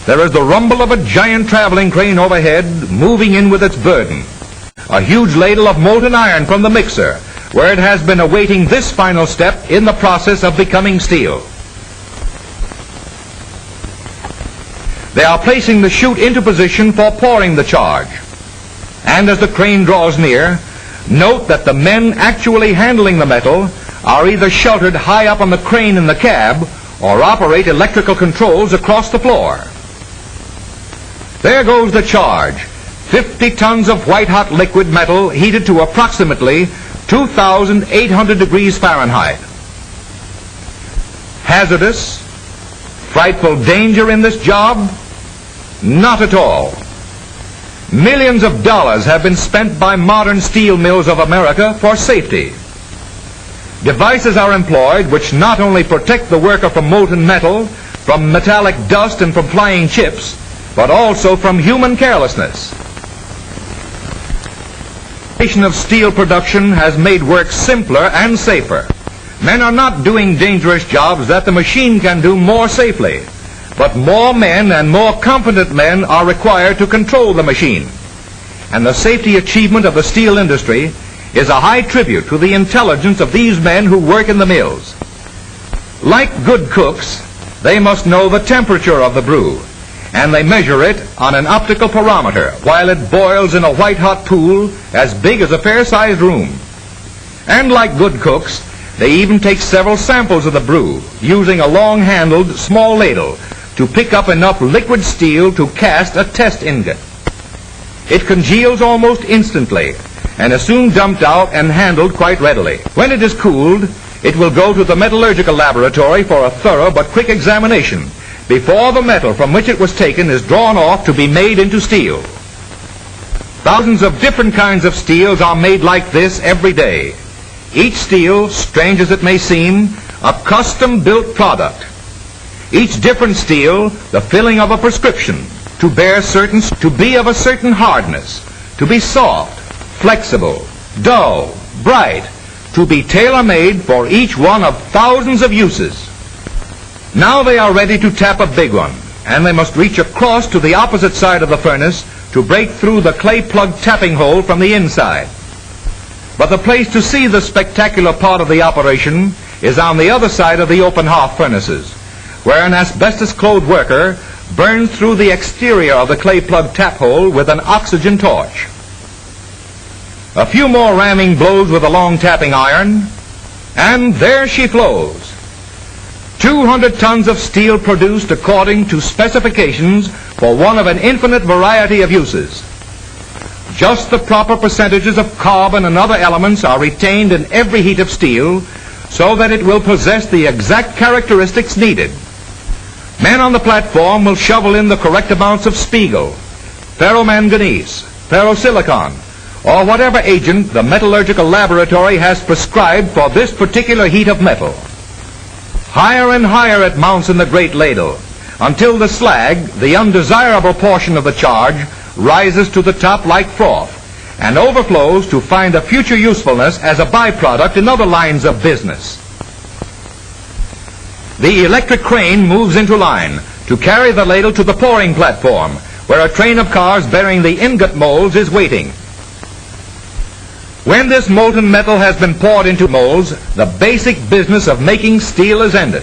there is the rumble of a giant traveling crane overhead moving in with its burden. A huge ladle of molten iron from the mixer, where it has been awaiting this final step in the process of becoming steel. They are placing the chute into position for pouring the charge. And as the crane draws near, note that the men actually handling the metal are either sheltered high up on the crane in the cab or operate electrical controls across the floor. There goes the charge, 50 tons of white-hot liquid metal heated to approximately 2,800 degrees Fahrenheit. Hazardous? Frightful danger in this job? Not at all. Millions of dollars have been spent by modern steel mills of America for safety. Devices are employed which not only protect the worker from molten metal, from metallic dust and from flying chips, but also from human carelessness. Of steel production has made work simpler and safer. Men are not doing dangerous jobs that the machine can do more safely, but more men and more competent men are required to control the machine. And the safety achievement of the steel industry is a high tribute to the intelligence of these men who work in the mills. Like good cooks, they must know the temperature of the brew, and they measure it on an optical barometer while it boils in a white-hot pool as big as a fair-sized room. And like good cooks, they even take several samples of the brew, using a long-handled small ladle to pick up enough liquid steel to cast a test ingot. It congeals almost instantly and is soon dumped out and handled quite readily. When it is cooled, it will go to the metallurgical laboratory for a thorough but quick examination before the metal from which it was taken is drawn off to be made into steel. Thousands of different kinds of steels are made like this every day. Each steel, strange as it may seem, a custom-built product. Each different steel, the filling of a prescription, to be of a certain hardness, to be soft, flexible, dull, bright, to be tailor-made for each one of thousands of uses. Now they are ready to tap a big one, and they must reach across to the opposite side of the furnace to break through the clay plug tapping hole from the inside. But the place to see the spectacular part of the operation is on the other side of the open hearth furnaces, where an asbestos-clothed worker burns through the exterior of the clay plug tap hole with an oxygen torch. A few more ramming blows with a long tapping iron, and there she flows. 200 tons of steel produced according to specifications for one of an infinite variety of uses. Just the proper percentages of carbon and other elements are retained in every heat of steel so that it will possess the exact characteristics needed. Men on the platform will shovel in the correct amounts of spiegel, ferromanganese, ferrosilicon, or whatever agent the metallurgical laboratory has prescribed for this particular heat of metal. Higher and higher it mounts in the great ladle, until the slag, the undesirable portion of the charge, rises to the top like froth, and overflows to find a future usefulness as a byproduct in other lines of business. The electric crane moves into line to carry the ladle to the pouring platform, where a train of cars bearing the ingot molds is waiting. When this molten metal has been poured into molds, the basic business of making steel is ended.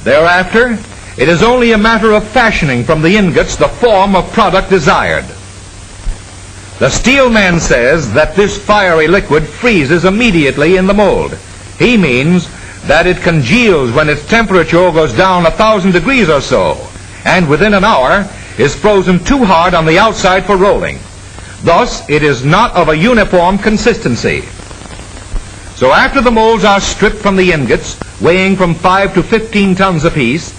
Thereafter, it is only a matter of fashioning from the ingots the form of product desired. The steel man says that this fiery liquid freezes immediately in the mold. He means that it congeals when its temperature goes down 1,000 degrees or so, and within an hour is frozen too hard on the outside for rolling. Thus, it is not of a uniform consistency. So after the molds are stripped from the ingots, weighing from 5 to 15 tons apiece,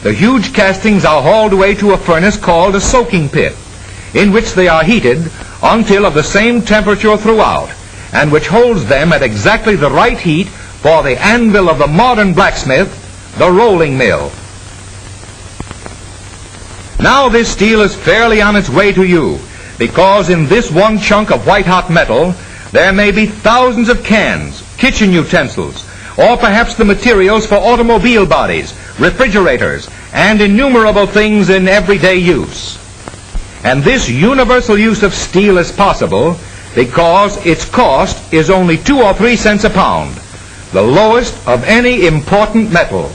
the huge castings are hauled away to a furnace called a soaking pit, in which they are heated until of the same temperature throughout, and which holds them at exactly the right heat for the anvil of the modern blacksmith, the rolling mill. Now this steel is fairly on its way to you, because in this one chunk of white-hot metal there may be thousands of cans, kitchen utensils, or perhaps the materials for automobile bodies, refrigerators, and innumerable things in everyday use. And this universal use of steel is possible because its cost is only 2 or 3 cents a pound, the lowest of any important metal.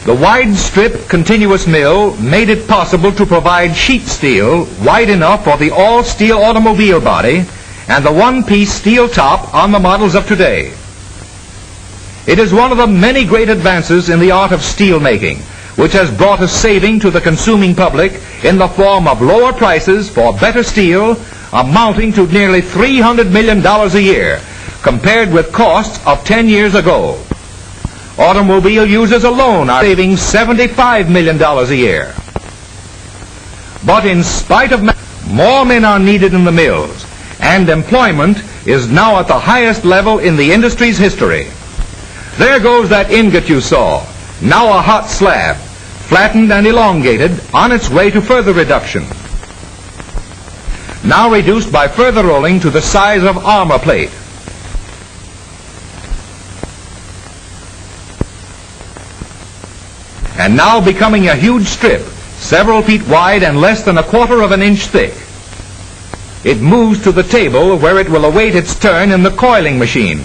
The wide strip continuous mill made it possible to provide sheet steel wide enough for the all-steel automobile body and the one-piece steel top on the models of today. It is one of the many great advances in the art of steel making, which has brought a saving to the consuming public in the form of lower prices for better steel, amounting to nearly $300 million a year, compared with costs of 10 years ago. Automobile users alone are saving $75 million a year. But in spite of more men are needed in the mills, and employment is now at the highest level in the industry's history. There goes that ingot you saw, now a hot slab, flattened and elongated on its way to further reduction. Now reduced by further rolling to the size of armor plate. And now becoming a huge strip, several feet wide and less than 1/4 of an inch thick. It moves to the table where it will await its turn in the coiling machine.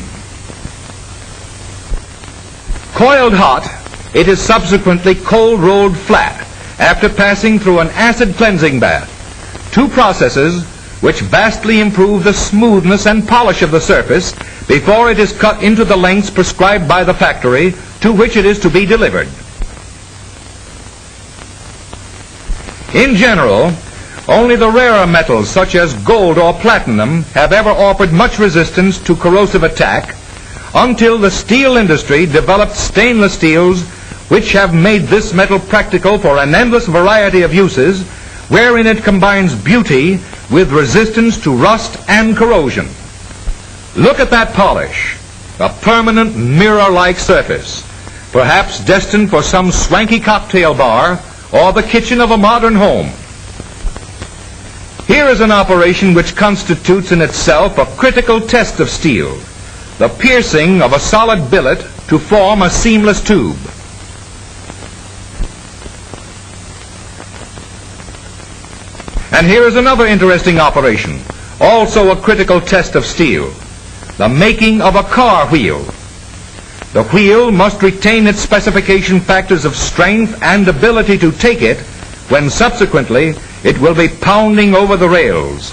Coiled hot, it is subsequently cold rolled flat after passing through an acid cleansing bath, 2 processes which vastly improve the smoothness and polish of the surface before it is cut into the lengths prescribed by the factory to which it is to be delivered. In general, only the rarer metals such as gold or platinum have ever offered much resistance to corrosive attack, until the steel industry developed stainless steels which have made this metal practical for an endless variety of uses, wherein it combines beauty with resistance to rust and corrosion. Look at that polish, a permanent mirror-like surface, perhaps destined for some swanky cocktail bar or the kitchen of a modern home. Here is an operation which constitutes in itself a critical test of steel, the piercing of a solid billet to form a seamless tube. And here is another interesting operation, also a critical test of steel, the making of a car wheel. The wheel must retain its specification factors of strength and ability to take it when subsequently it will be pounding over the rails.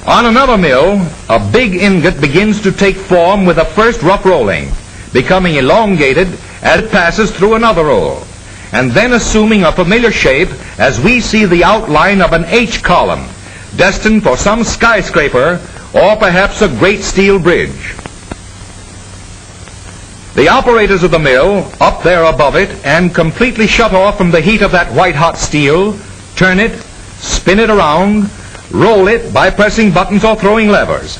On another mill, a big ingot begins to take form with a first rough rolling, becoming elongated as it passes through another roll, and then assuming a familiar shape as we see the outline of an H column, destined for some skyscraper or perhaps a great steel bridge. The operators of the mill, up there above it and completely shut off from the heat of that white-hot steel, turn it, spin it around, roll it by pressing buttons or throwing levers,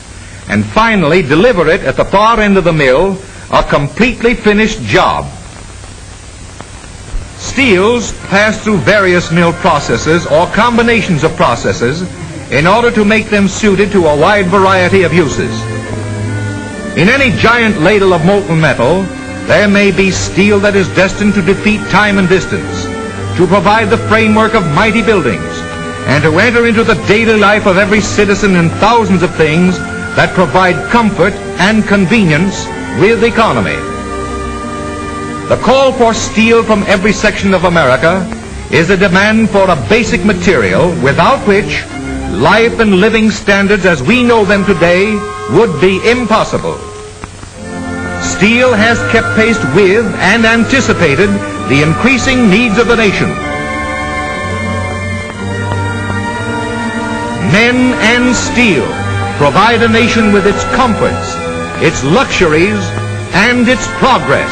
and finally deliver it at the far end of the mill, a completely finished job. Steels pass through various mill processes or combinations of processes in order to make them suited to a wide variety of uses. In any giant ladle of molten metal, there may be steel that is destined to defeat time and distance, to provide the framework of mighty buildings, and to enter into the daily life of every citizen in thousands of things that provide comfort and convenience with economy. The call for steel from every section of America is a demand for a basic material without which life and living standards as we know them today would be impossible. Steel has kept pace with and anticipated the increasing needs of the nation. Men and steel provide a nation with its comforts, its luxuries, and its progress.